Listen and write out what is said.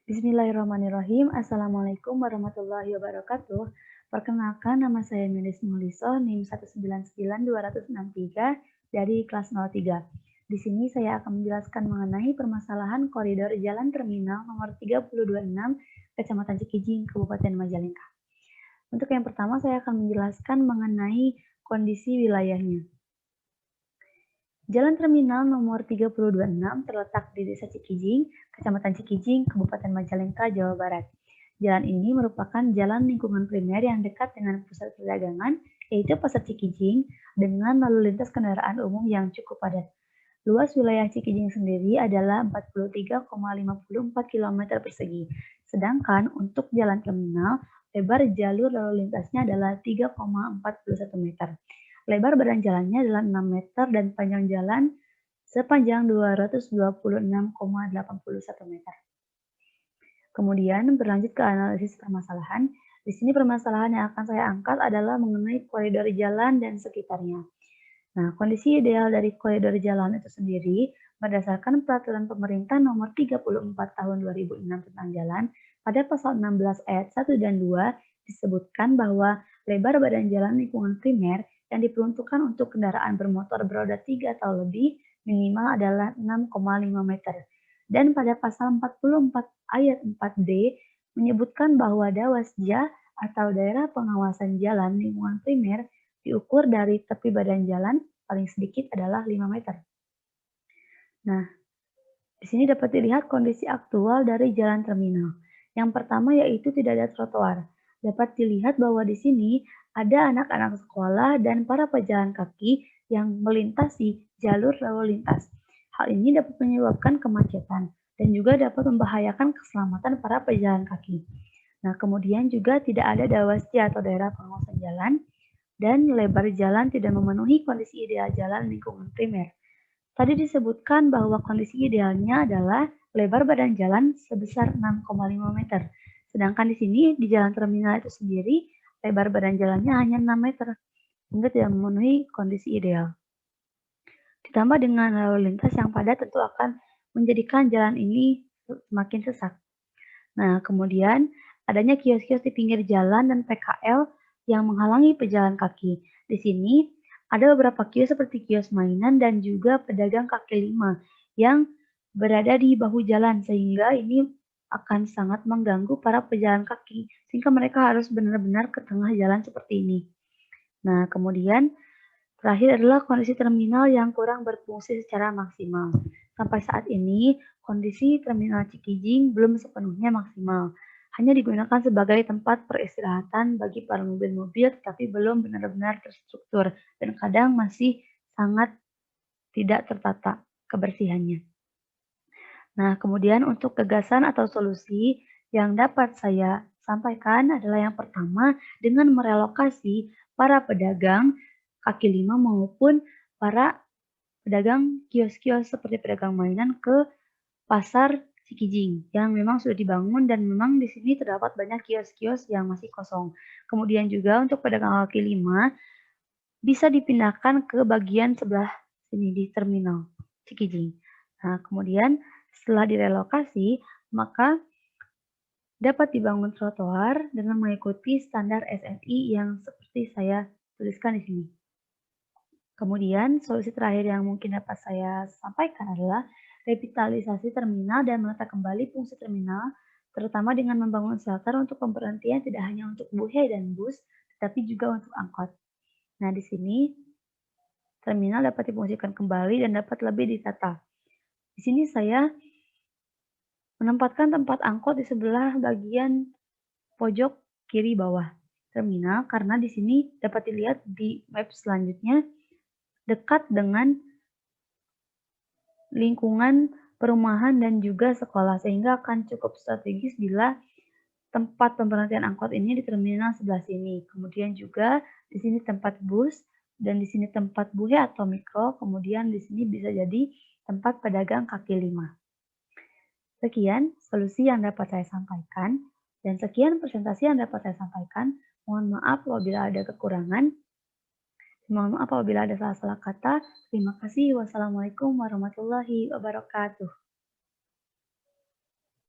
Bismillahirrahmanirrahim. Assalamualaikum warahmatullahi wabarakatuh. Perkenalkan, nama saya Melis Muliso, NIM 1992063 dari kelas 03. Di sini saya akan menjelaskan mengenai permasalahan koridor jalan terminal nomor 3026 Kecamatan Cikijing, Kabupaten Majalengka. Untuk yang pertama, saya akan menjelaskan mengenai kondisi wilayahnya. Jalan terminal nomor 3026 terletak di Desa Cikijing, Kecamatan Cikijing, Kabupaten Majalengka, Jawa Barat. Jalan ini merupakan jalan lingkungan primer yang dekat dengan pusat perdagangan, yaitu Pasar Cikijing, dengan lalu lintas kendaraan umum yang cukup padat. Luas wilayah Cikijing sendiri adalah 43,54 km persegi, sedangkan untuk jalan terminal, lebar jalur lalu lintasnya adalah 3,41 meter. Lebar badan jalannya adalah 6 meter dan panjang jalan sepanjang 226,81 meter. Kemudian berlanjut ke analisis permasalahan. Di sini permasalahan yang akan saya angkat adalah mengenai koridor jalan dan sekitarnya. Nah, kondisi ideal dari koridor jalan itu sendiri berdasarkan peraturan pemerintah nomor 34 tahun 2006 tentang jalan, pada pasal 16 ayat 1 dan 2 disebutkan bahwa lebar badan jalan lingkungan primer yang diperuntukkan untuk kendaraan bermotor beroda 3 atau lebih minimal adalah 6,5 meter. Dan pada pasal 44 ayat 4D menyebutkan bahwa Dawasja atau daerah pengawasan jalan lingkungan primer diukur dari tepi badan jalan paling sedikit adalah 5 meter. Nah, di sini dapat dilihat kondisi aktual dari jalan terminal. Yang pertama yaitu tidak ada trotoar. Dapat dilihat bahwa di sini ada anak-anak sekolah dan para pejalan kaki yang melintasi jalur lalu lintas. Hal ini dapat menyebabkan kemacetan dan juga dapat membahayakan keselamatan para pejalan kaki. Nah, kemudian juga tidak ada dawasja atau daerah pengawasan jalan dan lebar jalan tidak memenuhi kondisi ideal jalan lingkungan primer. Tadi disebutkan bahwa kondisi idealnya adalah lebar badan jalan sebesar 6,5 meter. Sedangkan di sini di jalan terminal itu sendiri lebar badan jalannya hanya 6 meter, sehingga tidak memenuhi kondisi ideal. Ditambah dengan lalu lintas yang padat tentu akan menjadikan jalan ini semakin sesak. Nah, kemudian adanya kios-kios di pinggir jalan dan PKL yang menghalangi pejalan kaki. Di sini ada beberapa kios seperti kios mainan dan juga pedagang kaki lima yang berada di bahu jalan, sehingga ini akan sangat mengganggu para pejalan kaki, sehingga mereka harus benar-benar ke tengah jalan seperti ini. Nah, kemudian terakhir adalah kondisi terminal yang kurang berfungsi secara maksimal. Sampai saat ini, kondisi terminal Cikijing belum sepenuhnya maksimal. Hanya digunakan sebagai tempat peristirahatan bagi para mobil-mobil, tetapi belum benar-benar terstruktur dan kadang masih sangat tidak tertata kebersihannya. Nah, kemudian untuk gagasan atau solusi yang dapat saya sampaikan adalah yang pertama dengan merelokasi para pedagang kaki lima maupun para pedagang kios-kios seperti pedagang mainan ke pasar Cikijing yang memang sudah dibangun dan memang di sini terdapat banyak kios-kios yang masih kosong. Kemudian juga untuk pedagang kaki lima bisa dipindahkan ke bagian sebelah sini di terminal Cikijing. Nah, kemudian setelah direlokasi, maka dapat dibangun trotoar dengan mengikuti standar SNI yang seperti saya tuliskan di sini. Kemudian, solusi terakhir yang mungkin dapat saya sampaikan adalah revitalisasi terminal dan menata kembali fungsi terminal, terutama dengan membangun shelter untuk pemberhentian tidak hanya untuk buhe dan bus, tetapi juga untuk angkot. Nah, di sini terminal dapat difungsikan kembali dan dapat lebih ditata. Di sini saya menempatkan tempat angkot di sebelah bagian pojok kiri bawah terminal karena di sini dapat dilihat di map selanjutnya dekat dengan lingkungan perumahan dan juga sekolah sehingga akan cukup strategis bila tempat pemberhentian angkot ini di terminal sebelah sini. Kemudian juga di sini tempat bus dan di sini tempat buhe atau mikro, kemudian di sini bisa jadi tempat pedagang kaki lima. Sekian solusi yang dapat saya sampaikan, dan sekian presentasi yang dapat saya sampaikan. Mohon maaf apabila ada kekurangan. Mohon maaf apabila ada salah-salah kata. Terima kasih. Wassalamualaikum warahmatullahi wabarakatuh.